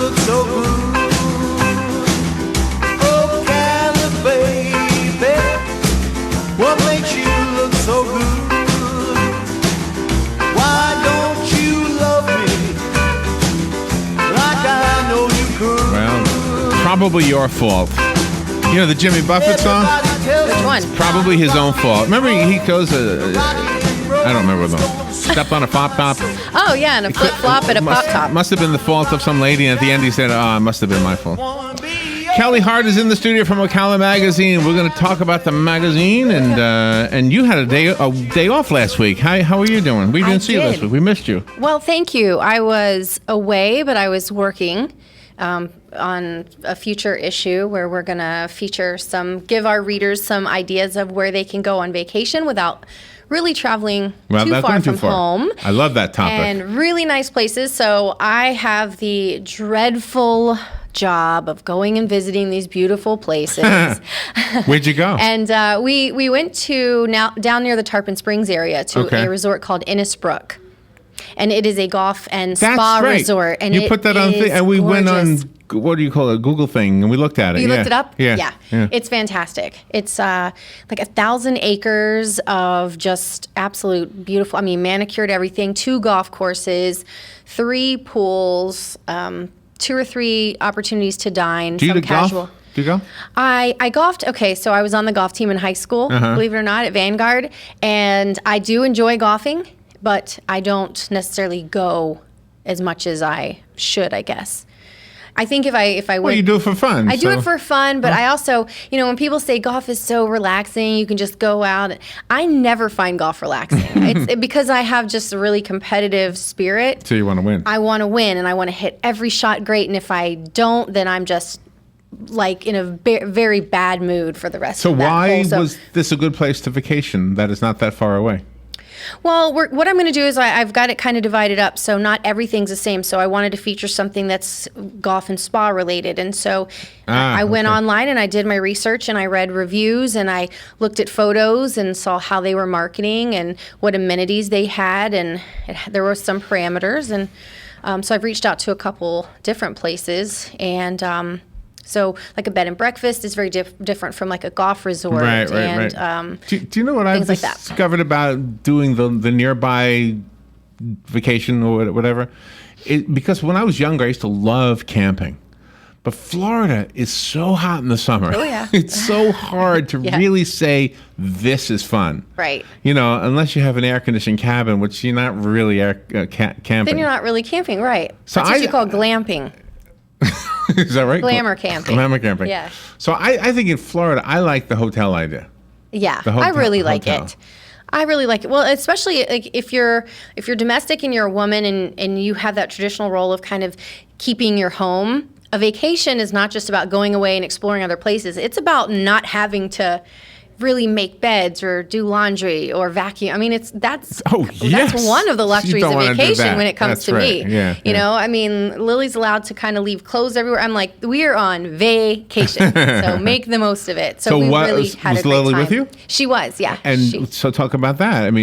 look so good. Oh, Cali, baby, what makes you look so good? Why don't you love me like I know you could? Well, probably your fault. You know the Jimmy Buffett song? Which one? Probably his own fault. Remember he goes, I don't remember them. Stepped on a pop top. Oh, yeah, and a flip-flop at a pop-top. Must have been the fault of some lady, and at the end he said, it must have been my fault. Kelli Hart is in the studio from Ocala magazine. We're going to talk about the magazine, and you had a day off last week. How are you doing? We didn't see you last week. We missed you. Well, thank you. I was away, but I was working on a future issue where we're going to feature give our readers some ideas of where they can go on vacation without really traveling too far from home. I love that topic. And really nice places. So I have the dreadful job of going and visiting these beautiful places. Where'd you go? And we went to down near the Tarpon Springs area to a resort called Innisbrook. And it is a golf and spa resort. And you put that on thing, and we went on, what do you call it, Google thing, and we looked at it. You looked it up? Yeah. It's fantastic. It's like 1,000 acres of just absolute beautiful, manicured everything, 2 golf courses, 3 pools, 2 or 3 opportunities to dine. Do you casual. Golf? Do you go? I golfed. Okay, so I was on the golf team in high school, believe it or not, at Vanguard. And I do enjoy golfing, but I don't necessarily go as much as I should, I guess. I think if I went... Well, you do it for fun. I do it for fun, but I also, when people say golf is so relaxing, you can just go out. I never find golf relaxing. It's because I have just a really competitive spirit. So you want to win. I want to win, and I want to hit every shot great. And if I don't, then I'm just in a very bad mood for the rest of that why was this a good place to vacation that is not that far away? Well, what I'm going to do is I've got it kind of divided up, so not everything's the same. So I wanted to feature something that's golf and spa related. And so I went online and I did my research and I read reviews and I looked at photos and saw how they were marketing and what amenities they had. And there were some parameters. And so I've reached out to a couple different places. And so like a bed and breakfast is very different from like a golf resort. Right. Do you know what I've discovered about doing the nearby vacation or whatever? Because when I was younger, I used to love camping. But Florida is so hot in the summer. Oh, yeah. It's so hard to really say this is fun. Right. Unless you have an air-conditioned cabin, which you're not really camping. Then you're not really camping, right. So that's what you call glamping. Is that right? Glamour camping. Glamour camping. Yeah. So I think in Florida, I like the hotel idea. Yeah, I really like it. I really like it. Well, especially like if you're domestic and you're a woman and you have that traditional role of kind of keeping your home. A vacation is not just about going away and exploring other places. It's about not having to really make beds or do laundry or vacuum. That's one of the luxuries of vacation when it comes to me. Lily's allowed to kind of leave clothes everywhere. I'm like, we are on vacation, so make the most of it. So we really had a great Lily time. with you? She was, yeah. And so talk about that.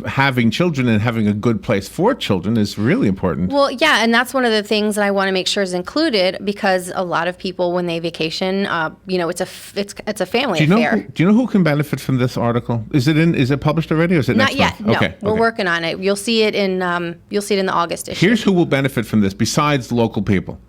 Having children and having a good place for children is really important. Well, yeah, and that's one of the things that I want to make sure is included because a lot of people when they vacation, it's a family affair. Do you know who can benefit from this article? Is it published already or is it not next yet? month? No, we're working on it. You'll see it in the August issue. Here's who will benefit from this besides local people.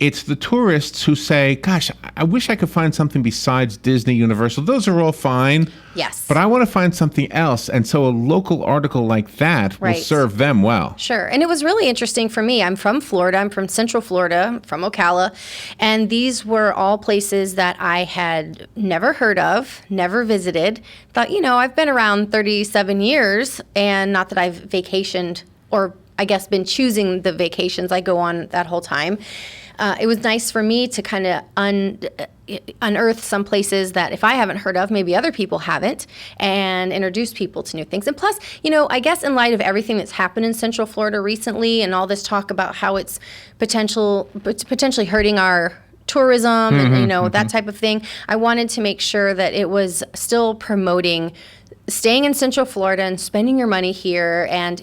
It's the tourists who say, gosh, I wish I could find something besides Disney, Universal. Those are all fine. Yes. But I want to find something else. And so a local article like that will serve them well. Sure. And it was really interesting for me. I'm from Florida. I'm from Central Florida, from Ocala. And these were all places that I had never heard of, never visited. Thought, I've been around 37 years, and not that I've vacationed or I guess been choosing the vacations I go on that whole time. It was nice for me to kind of unearth some places that if I haven't heard of, maybe other people haven't, and introduce people to new things. And plus, I guess in light of everything that's happened in Central Florida recently and all this talk about how it's potentially hurting our tourism and that type of thing. I wanted to make sure that it was still promoting staying in Central Florida and spending your money here. And,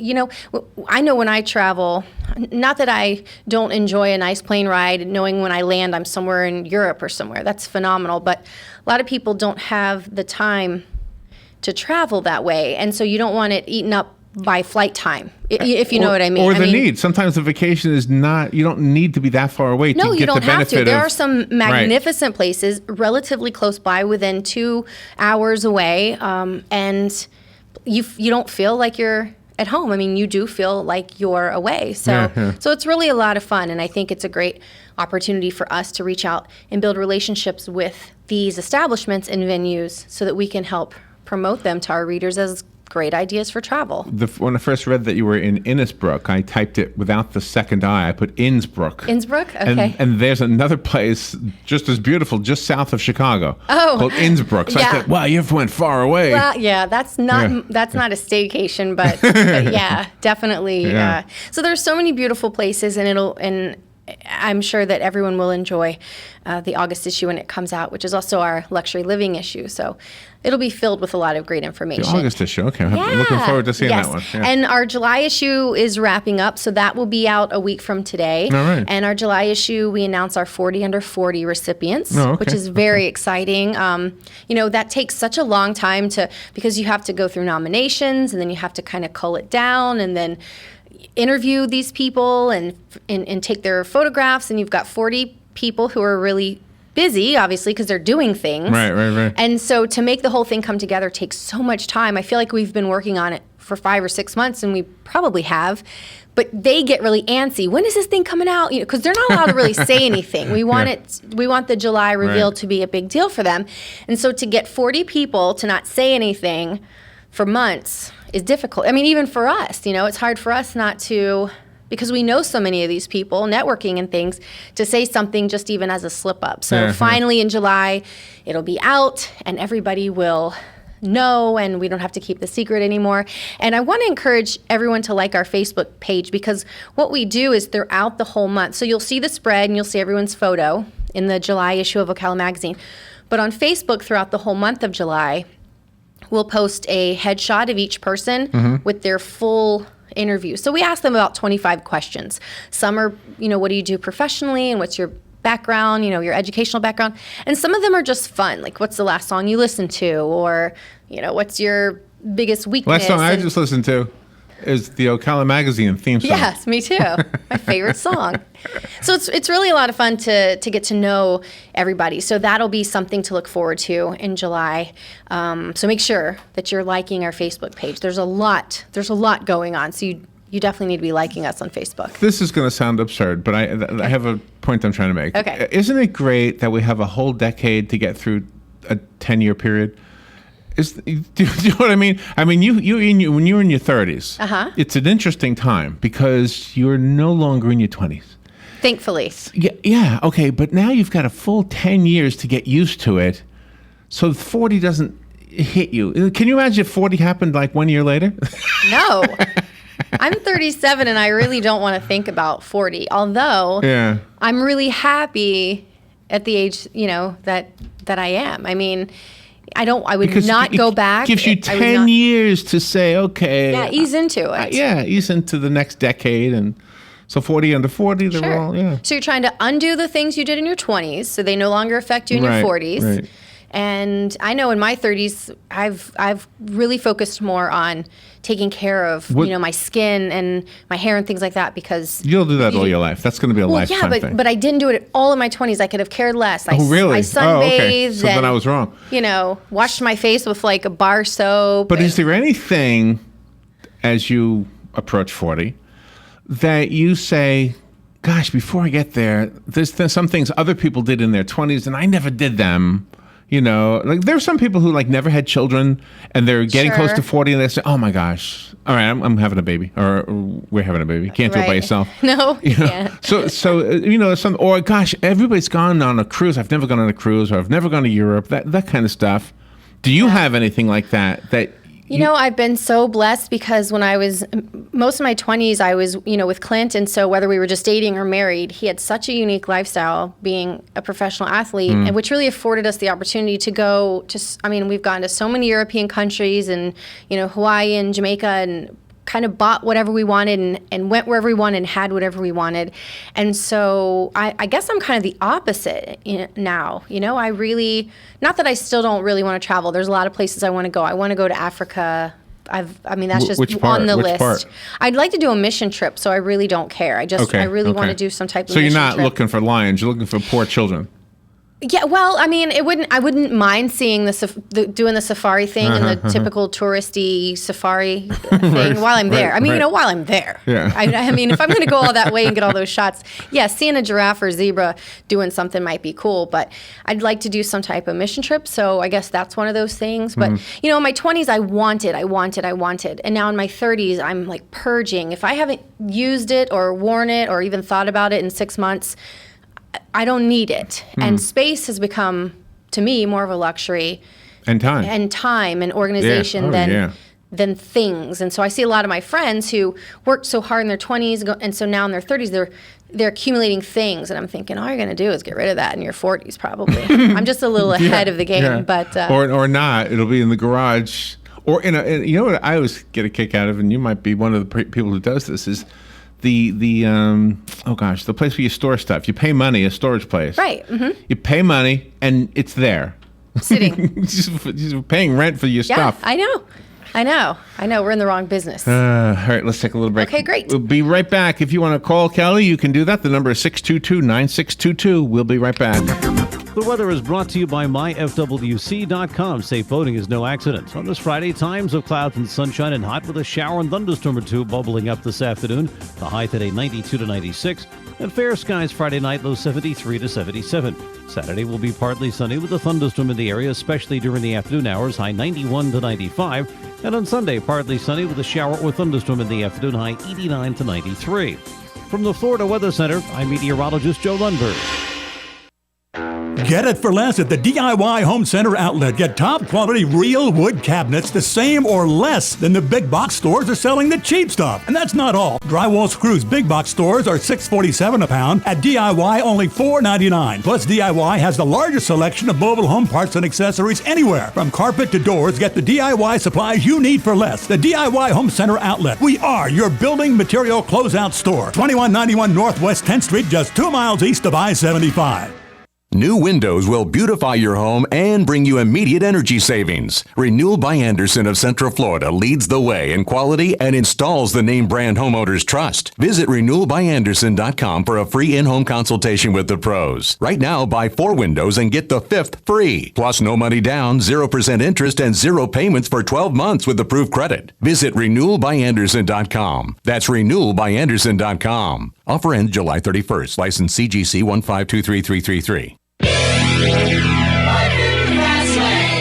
I know when I travel, not that I don't enjoy a nice plane ride, knowing when I land I'm somewhere in Europe or somewhere. That's phenomenal. But a lot of people don't have the time to travel that way. And so you don't want it eaten up by flight time, if you know what I mean. Or the need. Sometimes the vacation is not, you don't need to be that far away to get the benefit. No, you don't have to. There are some magnificent places relatively close by, within 2 hours away, and you don't feel like you're at home. I mean, you do feel like you're away. So, so it's really a lot of fun, and I think it's a great opportunity for us to reach out and build relationships with these establishments and venues so that we can help promote them to our readers as great ideas for travel. When I first read that you were in Innsbruck, I typed it without the second I. I put Innsbruck. Innsbruck? Okay. And there's another place just as beautiful, just south of Chicago, called Innsbruck. So I thought, wow, you went far away. Well, yeah, that's not a staycation, but yeah, definitely. Yeah. So there's so many beautiful places, and I'm sure that everyone will enjoy the August issue when it comes out, which is also our luxury living issue. So it'll be filled with a lot of great information. The August issue, okay. I'm looking forward to seeing that one. Yeah. And our July issue is wrapping up, so that will be out a week from today. All right. And our July issue, we announce our 40 under 40 recipients, which is very exciting. That takes such a long time because you have to go through nominations, and then you have to kind of cull it down, and then interview these people and take their photographs, and you've got 40 people who are really busy, obviously, because they're doing things. Right. And so to make the whole thing come together takes so much time. I feel like we've been working on it for 5 or 6 months, and we probably have, but they get really antsy. When is this thing coming out? Because they're not allowed to really say anything. We want we want the July reveal to be a big deal for them. And so to get 40 people to not say anything for months is difficult. I mean, even for us, it's hard for us not to, because we know so many of these people, networking and things, to say something just even as a slip up. So finally in July, it'll be out and everybody will know, and we don't have to keep the secret anymore. And I want to encourage everyone to like our Facebook page, because what we do is throughout the whole month, so you'll see the spread and you'll see everyone's photo in the July issue of Ocala magazine. But on Facebook throughout the whole month of July, we'll post a headshot of each person with their full interview. So we ask them about 25 questions. Some are, what do you do professionally, and what's your background, your educational background. And some of them are just fun, like what's the last song you listened to, or, what's your biggest weakness. Last song I just listened to is the Ocala magazine theme song. Yes, me too. My favorite song. So it's really a lot of fun to get to know everybody. So that'll be something to look forward to in July. So make sure that you're liking our Facebook page. There's a lot going on. So you definitely need to be liking us on Facebook. This is going to sound absurd, but I have a point I'm trying to make. Okay. Isn't it great that we have a whole decade to get through a 10-year period? Do you know what I mean? I mean, when you're in your 30s, it's an interesting time because you're no longer in your 20s. Thankfully. Yeah, okay, but now you've got a full 10 years to get used to it, so 40 doesn't hit you. Can you imagine if 40 happened like 1 year later? No. I'm 37 and I really don't want to think about 40, although I'm really happy at the age, that I am. I mean, I would not go back. Gives you 10 years to say, okay. Yeah, ease into it. Ease into the next decade. And so 40 under 40, they're all, So you're trying to undo the things you did in your 20s so they no longer affect you in your 40s. Right. And I know in my 30s, I've really focused more on taking care of, my skin and my hair and things like that, because you'll do that all your life. That's going to be a lifetime thing. But I didn't do it all in my 20s. I could have cared less. Really? I sunbathed. Okay. So then I was wrong. Washed my face with like a bar soap. But is there anything as you approach 40 that you say, gosh, before I get there, there's some things other people did in their 20s and I never did them? Like there's some people who like never had children and they're getting close to 40 and they say, oh my gosh, all right, I'm having a baby, or we're having a baby. You can't do it by yourself. No, you can't. So or gosh, everybody's gone on a cruise. I've never gone on a cruise, or I've never gone to Europe, that kind of stuff. Do you have anything like that You know, I've been so blessed because when I was, most of my 20s, I was, with Clint. And so whether we were just dating or married, he had such a unique lifestyle being a professional athlete, and which really afforded us the opportunity to go to, we've gone to so many European countries and, Hawaii and Jamaica, and kind of bought whatever we wanted and went wherever we wanted and had whatever we wanted. And so I guess I'm kind of the opposite now. I really, not that I still don't really want to travel. There's a lot of places I want to go. I want to go to Africa. That's just on the list. Part? I'd like to do a mission trip, so I really don't care. I really want to do some type of mission trip. So you're not looking for lions, you're looking for poor children. Yeah, well, I wouldn't mind seeing doing the safari thing and the typical touristy safari thing while I'm there. While I'm there. Yeah. If I'm going to go all that way and get all those shots, yeah, seeing a giraffe or zebra doing something might be cool, but I'd like to do some type of mission trip, so I guess that's one of those things. But, in my 20s, I wanted. And now in my 30s, I'm like purging. If I haven't used it or worn it or even thought about it in 6 months, I don't need it. And space has become, to me, more of a luxury. And time. And organization than things. And so I see a lot of my friends who worked so hard in their 20s, and so now in their 30s, they're accumulating things. And I'm thinking, all you're going to do is get rid of that in your 40s, probably. I'm just a little ahead of the game. But or not. It'll be in the garage. Or, you know what I always get a kick out of, and you might be one of the people who does this, is the place where you store stuff. You pay money, a storage place. Right. Mm-hmm. You pay money and it's there. Sitting. Just paying rent for your stuff. I know. We're in the wrong business. All right, let's take a little break. Okay, great. We'll be right back. If you want to call Kelli, you can do that. The number is 622-9622. We'll be right back. The weather is brought to you by myfwc.com. Safe boating is no accident. On this Friday, times of clouds and sunshine and hot with a shower and thunderstorm or two bubbling up this afternoon. The high today 92 to 96. And fair skies Friday night, low 73 to 77. Saturday will be partly sunny with a thunderstorm in the area, especially during the afternoon hours, high 91 to 95. And on Sunday, partly sunny with a shower or thunderstorm in the afternoon, high 89 to 93. From the Florida Weather Center, I'm meteorologist Joe Lundberg. Get it for less at the DIY Home Center outlet. Get top quality real wood cabinets the same or less than the big box stores are selling the cheap stuff. And that's not all. Drywall screws big box stores are $6.47 a pound. At DIY, only $4.99. Plus, DIY has the largest selection of mobile home parts and accessories anywhere. From carpet to doors, get the DIY supplies you need for less. The DIY Home Center outlet. We are your building material closeout store. 2191 Northwest 10th Street, just 2 miles east of I-75. New windows will beautify your home and bring you immediate energy savings. Renewal by Andersen of Central Florida leads the way in quality and installs the name brand homeowners trust. Visit renewalbyandersen.com for a free in-home consultation with the pros. Right now, buy 4 windows and get the 5th free. Plus, no money down, 0% interest, and 0 payments for 12 months with approved credit. Visit renewalbyandersen.com. That's renewalbyandersen.com. Offer ends July 31st. License CGC 1523333.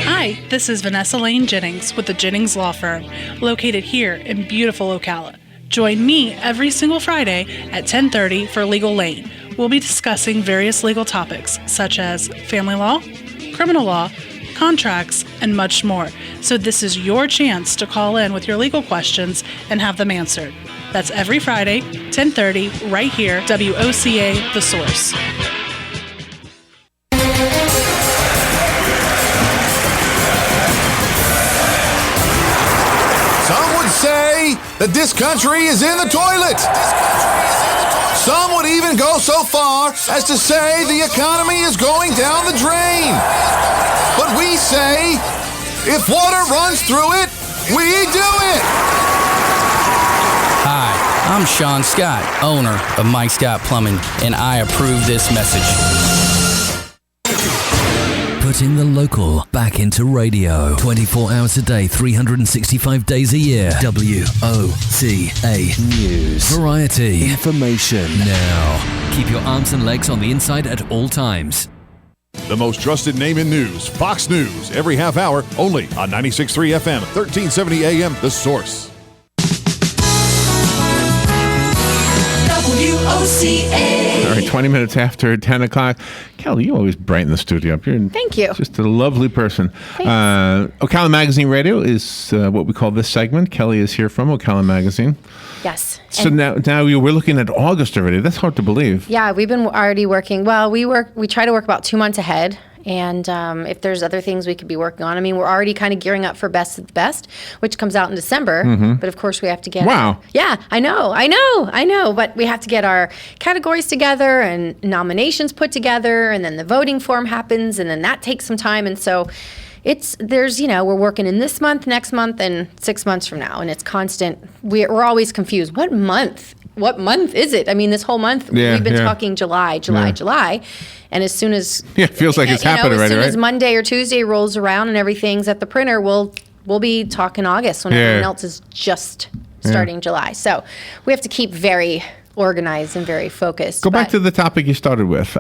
Hi, this is Vanessa Lane Jennings with the Jennings Law Firm, located here in beautiful Ocala. Join me every single Friday at 10:30 for Legal Lane. We'll be discussing various legal topics such as family law, criminal law, contracts, and much more. So this is your chance to call in with your legal questions and have them answered. That's every Friday, 10:30, right here, WOCA The Source. Some would say that this country is in the toilet. Some would even go so far as to say the economy is going down the drain. But we say, if water runs through it, we do it. Hi, I'm Sean Scott, owner of Mike Scott Plumbing, and I approve this message. Putting the local back into radio. 24 hours a day, 365 days a year. WOCA News. Variety. Information. Now. Keep your arms and legs on the inside at all times. The most trusted name in news, Fox News, every half hour, only on 96.3 FM, 1370 AM, The Source. All All right, 20 minutes after 10 o'clock. Kelly, you always brighten the studio up. You're Thank you. Just a lovely person. Ocala Magazine Radio is what we call this segment. Kelly is here from Ocala Magazine. Yes. So now we're looking at August already. That's hard to believe. Yeah, we've been already working. Well, we try to work about 2 months ahead. And if there's other things we could be working on, I mean, we're already kind of gearing up for Best of the Best, which comes out in December. But of course, we have to get. Wow. Yeah, I know. But we have to get our categories together and nominations put together, and then the voting form happens, and then that takes some time. And so we're working in this month, next month, and 6 months from now, and it's constant. We're always confused. What month? What month is it? I mean, this whole month we've been talking July. And as soon as it feels like it's happened already, right? As soon as Monday or Tuesday rolls around and everything's at the printer, we'll be talking August when everyone else is just starting July. So we have to keep very organized and very focused. Go back to the topic you started with.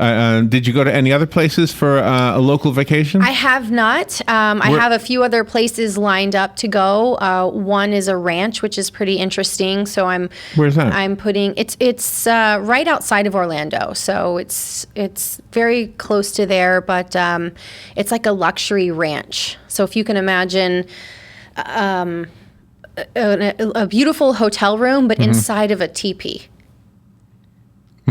Did you go to any other places for a local vacation? I have not. I have a few other places lined up to go. One is a ranch, which is pretty interesting. So Where's that? I'm putting it's right outside of Orlando. So it's very close to there, but it's like a luxury ranch. So if you can imagine a beautiful hotel room, but inside of a teepee.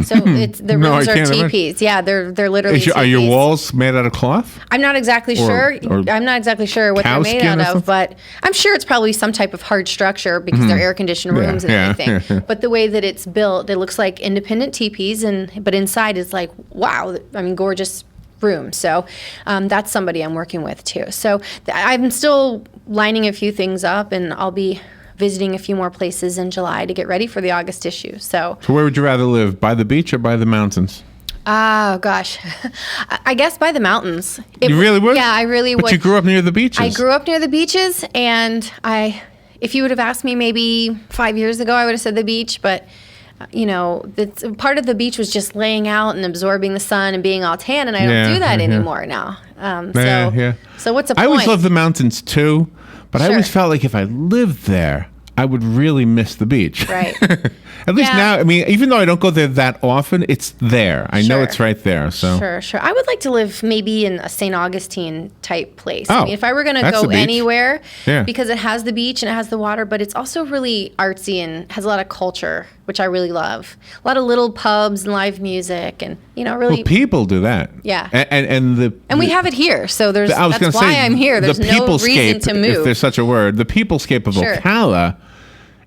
So the rooms are teepees. Yeah, they're literally teepees. Are your walls made out of cloth? I'm not exactly sure. I'm not exactly sure what they're made out of, but I'm sure it's probably some type of hard structure because they're air-conditioned rooms and everything. But the way that it's built, it looks like independent teepees, but inside is like, wow, I mean, gorgeous room. So that's somebody I'm working with too. So I'm still lining a few things up, and I'll be visiting a few more places in July to get ready for the August issue. So where would you rather live, by the beach or by the mountains? Oh, gosh. I guess by the mountains. You really would? Yeah, I really would. But you grew up near the beaches. I grew up near the beaches, and if you would have asked me maybe 5 years ago, I would have said the beach, but part of the beach was just laying out and absorbing the sun and being all tan, and I don't do that anymore now. So what's the point? I always loved the mountains too, but I always felt like if I lived there, I would really miss the beach. Right. At least now, I mean, even though I don't go there that often, it's there. I know it's right there. So Sure. I would like to live maybe in a St. Augustine type place. Oh, I mean, if I were going to go anywhere, because it has the beach and it has the water, but it's also really artsy and has a lot of culture, which I really love. A lot of little pubs and live music, and really. Well, people do that. Yeah. And we have it here, so that's why I'm here. There's no reason to move. If there's such a word, the peoplescape of Ocala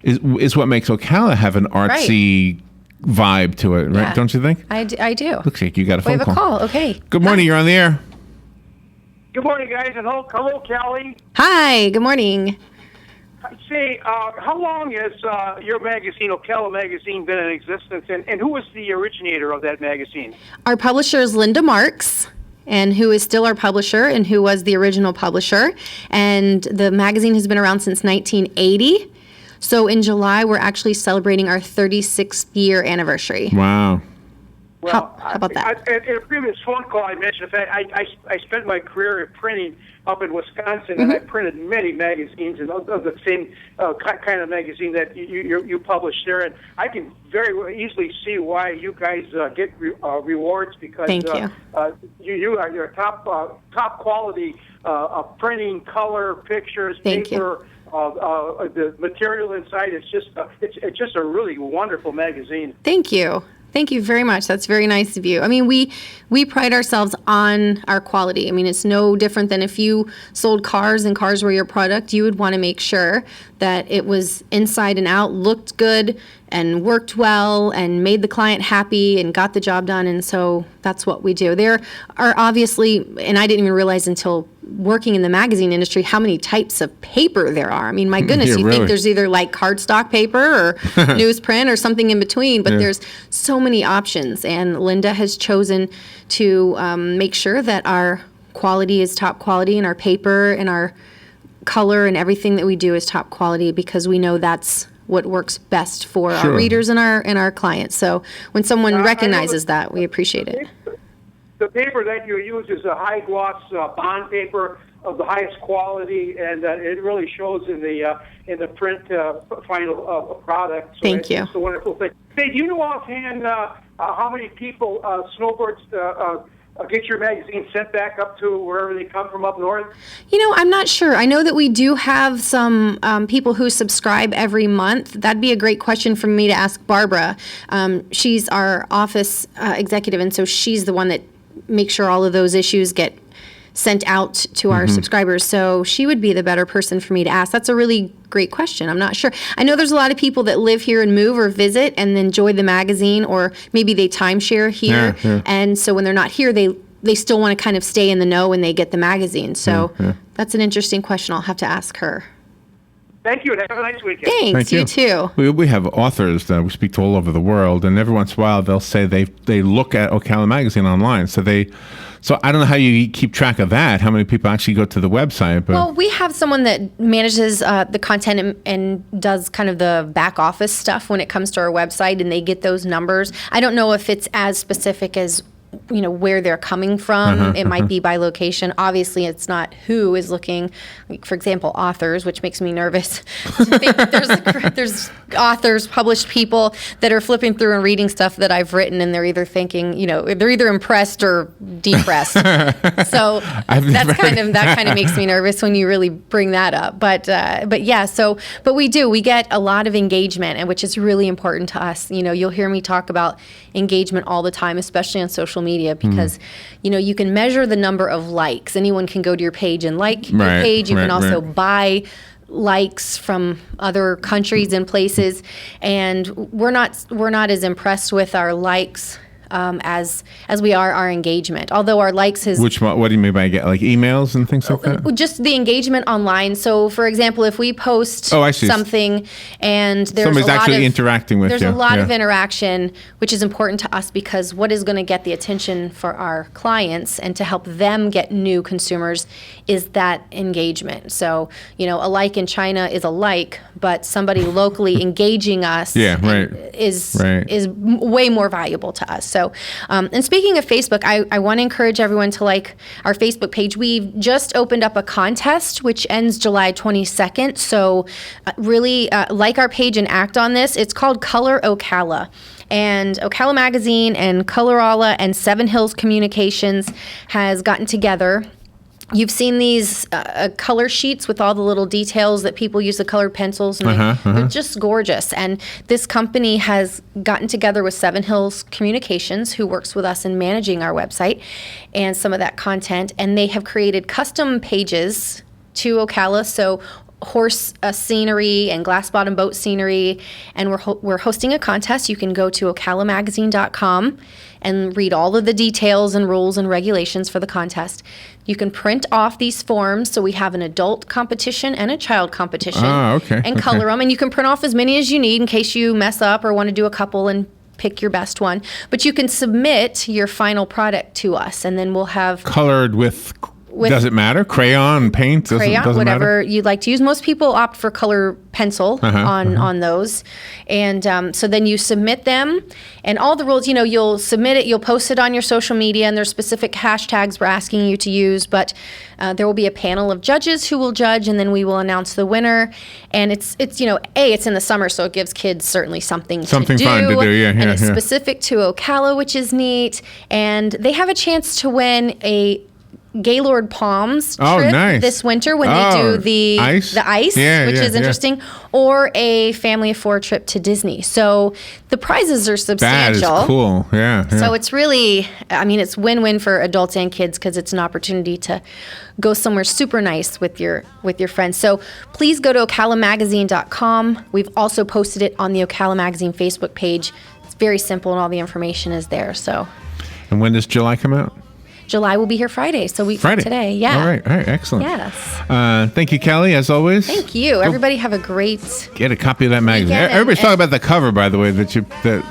is what makes Ocala have an artsy vibe to it, right? Yeah. Don't you think? I do. Looks like you got a phone call. We have a call. Okay. Good morning. You're on the air. Good morning, guys, and hello, Kelly. Hi. Good morning. Say, how long has your magazine, Ocala Magazine, been in existence, and who was the originator of that magazine? Our publisher is Linda Marks, and who is still our publisher and who was the original publisher. And the magazine has been around since 1980. So in July, we're actually celebrating our 36th year anniversary. Wow. Well, how about that? In a previous phone call, I mentioned the fact I spent my career in printing up in Wisconsin, and I printed many magazines, and of the same kind of magazine that you publish there. And I can very easily see why you guys get rewards, because you're top quality printing, color, pictures, paper. The material inside is it's just a really wonderful magazine. Thank you. Thank you very much. That's very nice of you. I mean, we pride ourselves on our quality. I mean, it's no different than if you sold cars and cars were your product. You would want to make sure that it was inside and out, looked good, and worked well, and made the client happy and got the job done. And so that's what we do. There are obviously, and I didn't even realize until working in the magazine industry how many types of paper there are. I mean, my goodness, you think there's either like cardstock paper or newsprint or something in between, but there's so many options. And Linda has chosen to make sure that our quality is top quality, and our paper and our color and everything that we do is top quality, because we know that's what works best for our readers and our clients. So when someone recognizes that, we appreciate it. The paper that you use is a high gloss bond paper of the highest quality, and it really shows in the print final product. So Thank you. It's a wonderful thing. Hey, do you know offhand how many people, snowbirds, get your magazine sent back up to wherever they come from up north? I'm not sure. I know that we do have some people who subscribe every month. That'd be a great question for me to ask Barbara. She's our office executive, and so she's the one that makes sure all of those issues get sent out to our subscribers. So she would be the better person for me to ask. That's a really great question. I'm not sure. I know there's a lot of people that live here and move or visit and enjoy the magazine, or maybe they timeshare here. Yeah. And so when they're not here, they still want to kind of stay in the know when they get the magazine. So that's an interesting question. I'll have to ask her. Thank you, and have a nice weekend. Thanks, you too. We have authors that we speak to all over the world, and every once in a while they'll say they look at Ocala Magazine online. So I don't know how you keep track of that, how many people actually go to the website. But Well, we have someone that manages the content and does kind of the back office stuff when it comes to our website, and they get those numbers. I don't know if it's as specific as where they're coming from. It might be by location. Obviously, it's not who is looking. Like, for example, authors, which makes me nervous. There's authors, published people that are flipping through and reading stuff that I've written, and they're either thinking, they're either impressed or depressed. So that kind of makes me nervous when you really bring that up. But yeah. But we get a lot of engagement, and which is really important to us. You'll hear me talk about engagement all the time, especially on social media, because you can measure the number of likes. Anyone can go to your page and like your page. You can also buy likes from other countries and places, and we're not as impressed with our likes as we are our engagement. Although our likes is what do you mean by like emails and things like that? Just the engagement online. So, for example, if we post something and there's somebody's actually interacting with you, there's a lot of interaction, which is important to us because what is going to get the attention for our clients and to help them get new consumers is that engagement. So, a like in China is a like, but somebody locally engaging us is way more valuable to us. So, and speaking of Facebook, I want to encourage everyone to like our Facebook page. We've just opened up a contest, which ends July 22nd. So really like our page and act on this. It's called Color Ocala. And Ocala Magazine and Colorala and Seven Hills Communications has gotten together. You've seen these color sheets with all the little details that people use the colored pencils, and they're just gorgeous. And this company has gotten together with Seven Hills Communications, who works with us in managing our website and some of that content, and they have created custom pages to Ocala. So horse scenery and glass bottom boat scenery, and we're hosting a contest. You can go to ocalamagazine.com and read all of the details and rules and regulations for the contest. You can print off these forms. So we have an adult competition and a child competition. And color them. And you can print off as many as you need in case you mess up or want to do a couple and pick your best one. But you can submit your final product to us, and then we'll have colored with does it matter? Crayon, paint? Doesn't whatever matter? you'd like to use. Most people opt for color pencil on those. And so then you submit them, and all the rules, you'll submit it, you'll post it on your social media, and there's specific hashtags we're asking you to use. But there will be a panel of judges who will judge, and then we will announce the winner. And it's it's in the summer, so it gives kids certainly something fun to do. And it's specific to Ocala, which is neat. And they have a chance to win a Gaylord Palms trip this winter when they do the ice, which is interesting, or a family of four trip to Disney. So the prizes are substantial. That is cool. Yeah. So it's really, it's win-win for adults and kids because it's an opportunity to go somewhere super nice with your friends. So please go to ocalamagazine.com. We've also posted it on the Ocala Magazine Facebook page. It's very simple and all the information is there. So. And when does July come out? July will be here Friday, so week from today. Yeah. All right, excellent. Yes. Thank you, Kelly, as always. Thank you. Everybody have a great get a copy of that magazine. Everybody's talking about the cover, by the way.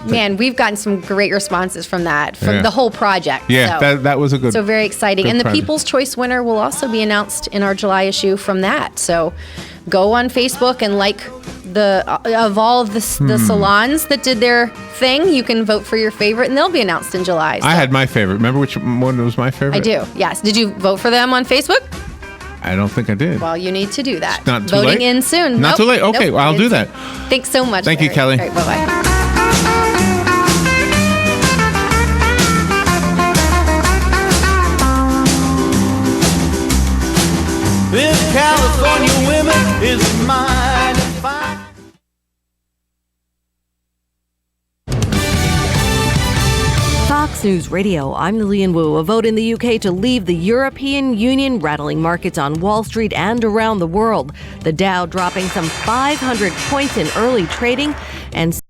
Man, we've gotten some great responses from that, from the whole project. Yeah, so, that was a good. So very exciting. And the project. People's Choice winner will also be announced in our July issue from that. So go on Facebook and like all of the salons that did their thing. You can vote for your favorite, and they'll be announced in July. So. I had my favorite. Remember which one was my favorite? I do. Yes. Did you vote for them on Facebook? I don't think I did. Well, you need to do that. It's not too Voting late? in soon. Not too late. Okay, well, I'll do that. Thanks so much. Thank you, Kelly. All right, bye-bye. Fox News Radio, I'm Lillian Wu. A vote in the UK to leave the European Union rattling markets on Wall Street and around the world. The Dow dropping some 500 points in early trading and